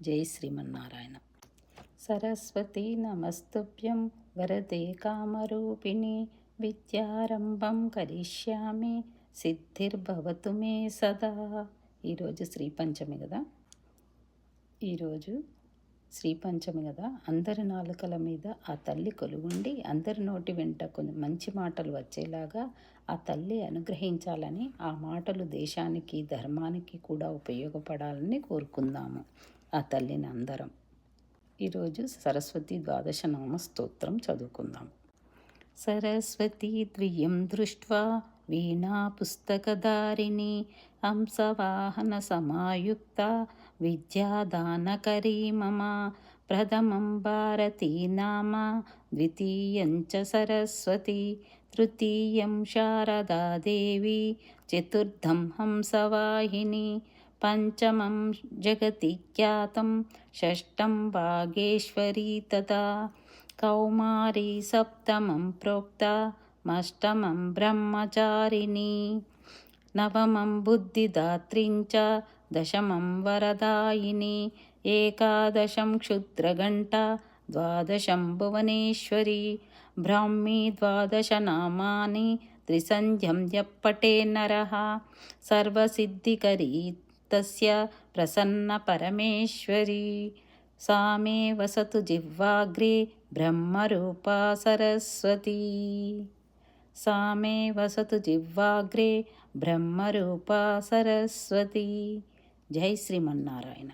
జై శ్రీమన్నారాయణ. సరస్వతీ నమస్తుభ్యం వరదే కామరూపిణి విద్యారంభం కరిష్యామి సిద్ధిర్భవతు మే సదా. ఈరోజు శ్రీపంచమి కదా. అందరి నాలుకల మీద ఆ తల్లి కొలువుండి అందరి నోటి వెంట కొన్ని మంచి మాటలు వచ్చేలాగా ఆ తల్లి అనుగ్రహించాలని, ఆ మాటలు దేశానికి ధర్మానికి కూడా ఉపయోగపడాలని కోరుకుందాము ఆ తల్లిని అందరం. ఈరోజు సరస్వతి ద్వాదశ నామ స్తోత్రం చదువుకుందాం. సరస్వతీ ద్వియం దృష్ట్వా వీణా పుస్తకధారిణి హంసవాహన సమాయుక్త విద్యాదానకరీ మమ. ప్రథమం భారతీ నామ ద్వితీయం చ సరస్వతి తృతీయం శారదా దేవి చతుర్థం హంసవాహిని పంచమం జగతి ఖ్యాతం షష్టం వాగేశ్వరీ తథా కౌమారీ సప్తమం ప్రోక్తమష్టమం బ్రహ్మచారిణి నవమం బుద్ధిదాత్రించ దశమం వరదాయిని ఏకాదశం క్షుద్రఘంటా ద్వాదశం భువనేశ్వరి బ్రాహ్మీ ద్వాదశ నామాని త్రిసంధ్యం యప్పటే నరః సర్వసిద్ధికరీ తస్య ప్రసన్న పరమేశ్వరి. సా మే వసతు జిహ్వాగ్రే బ్రహ్మరూపా సరస్వతి. సా మే వసతు జిహ్వాగ్రే బ్రహ్మరూపా సరస్వతి. జై శ్రీమన్నారాయణ.